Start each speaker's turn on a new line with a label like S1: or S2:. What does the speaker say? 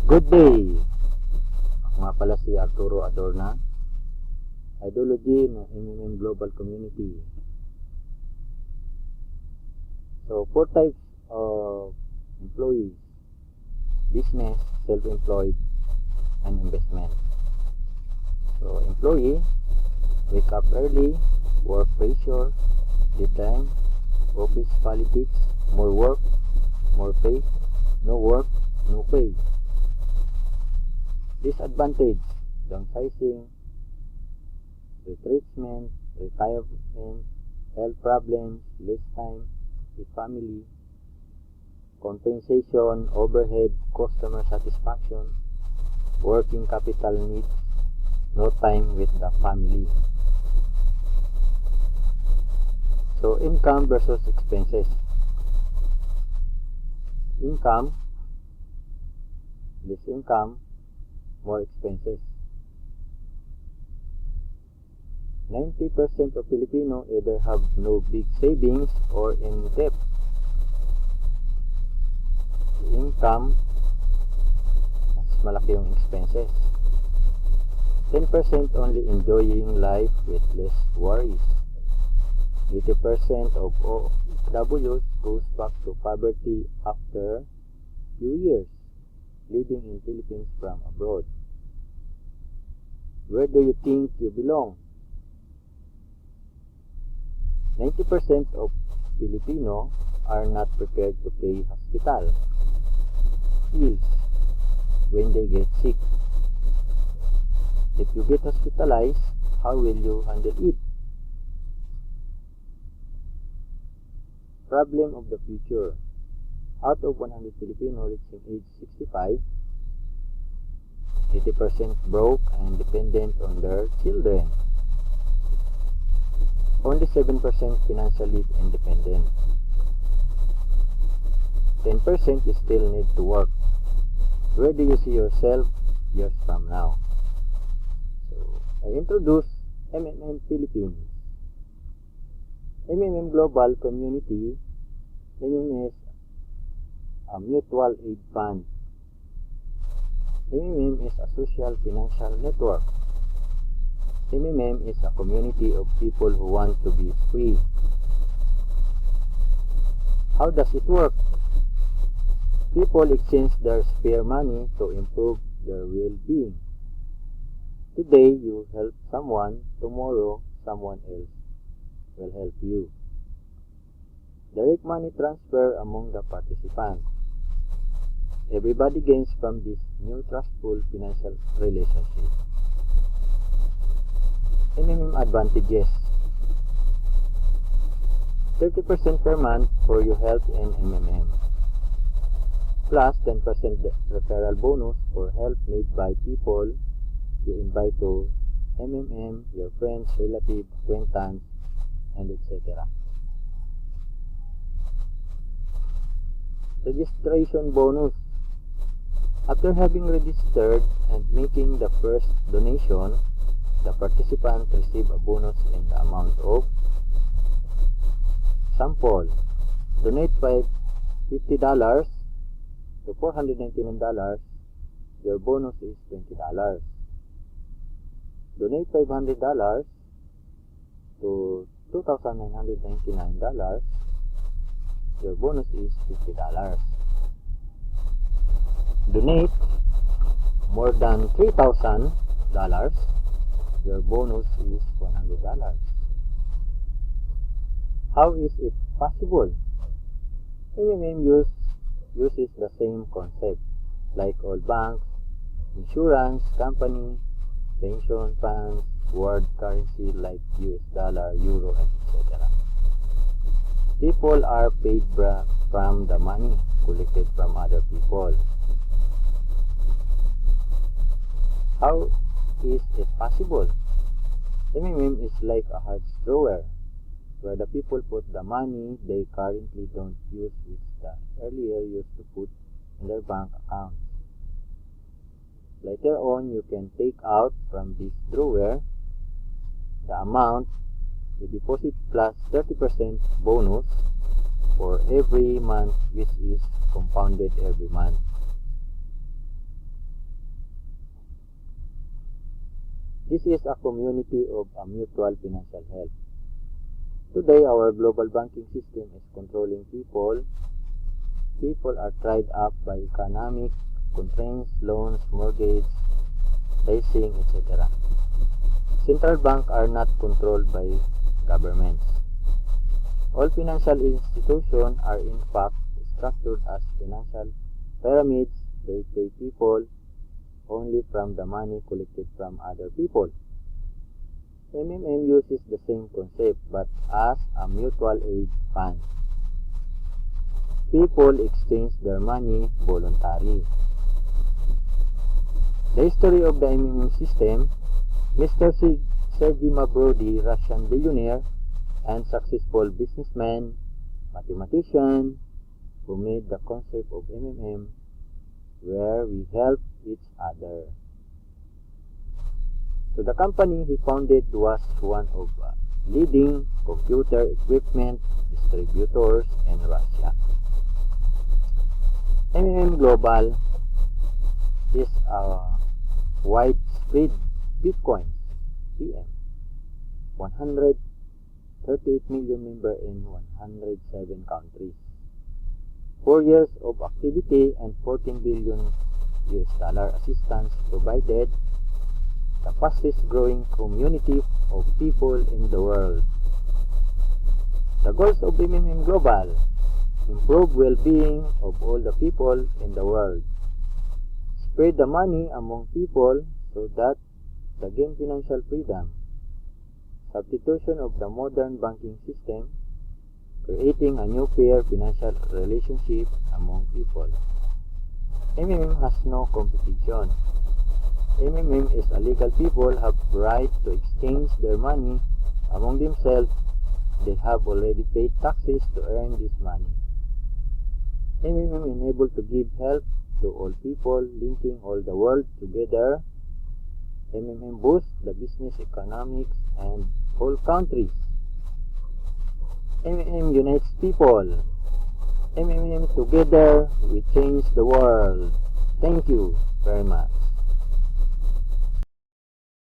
S1: Good day! Ako nga pala si Arturo Adorna, Ideology ng MMM Global Community. So, 4 types of employees: business, self-employed, and investment. So, employee, wake up early, work pressure, deadline, office politics, more work, more pay, no work, no pay. Disadvantage: downsizing, retrenchment, retirement, health problems, less time with family, compensation, overhead, customer satisfaction, working capital needs, no time with the family. So, income versus expenses. Income, less income, more expenses. 90% of Filipino either have no big savings or in debt. Income, mas malaki yung expenses. 10% only enjoying life with less worries. 80% of OFWs goes back to poverty after few years living in Philippines from abroad. Where do you think you belong? 90% of Filipino are not prepared to pay hospital bills when they get sick. If you get hospitalized, how will you handle it? Problem of the future. Out of 100 Filipino reaching age 65, 80% broke and dependent on their children. Only 7% financially independent. 10% still need to work. Where do you see yourself years from now? So, I introduce MMM Philippines. MMM Global Community. MMM is a mutual aid fund. MMM is a social financial network. MMM is a community of people who want to be free. How does it work? People exchange their spare money to improve their well-being. Today, you help someone, tomorrow, someone else will help you. Direct money transfer among the participants. Everybody gains from this new trustful financial relationship. MMM advantages: 30% per month for your help in MMM, plus 10% referral bonus for help made by people you invite to MMM, your friends, relatives, acquaintances, and etc. Registration bonus. After having registered and making the first donation, the participant receive a bonus in the amount of: sample, donate $50 to $499, your bonus is $20. Donate $500 to $2,999, your bonus is $50. Donate more than $3,000, your bonus is $100. How is it possible? MMM uses the same concept like all banks, insurance company, pension funds, world currency like US dollar, euro, etc. People are paid from the money collected from other people. How is it possible? MMM is like a hedge drawer where the people put the money they currently don't use, which the earlier used to put in their bank accounts. Later on, you can take out from this drawer the amount you deposit plus 30% bonus for every month, which is compounded every month. This is a community of a mutual financial help. Today, our global banking system is controlling people. People are tied up by economic constraints, loans, mortgage, leasing, etc. Central banks are not controlled by governments. All financial institutions are in fact structured as financial pyramids. They pay people only from the money collected from other people. MMM uses the same concept but as a mutual aid fund. People exchange their money voluntarily. The history of the MMM system: Mr. Sergey Mabrodi, Russian billionaire and successful businessman, mathematician, who made the concept of MMM, where we help each other. So the company he founded was one of leading computer equipment distributors in Russia. MMM Global is a widespread Bitcoin PM, 138 million members in 107 countries. 4 years of activity and $14 billion assistance provided. The fastest growing community of people in the world. The goals of MMM Global: improve well-being of all the people in the world, spread the money among people so that they gain financial freedom, substitution of the modern banking system, creating a new fair financial relationship among people. MMM has no competition. MMM is a legal. People have right to exchange their money among themselves. They have already paid taxes to earn this money. MMM enabled to give help to all people, linking all the world together. MMM boosts the business economics and all countries. MMM unites people. MMM together we change the world. Thank you very much.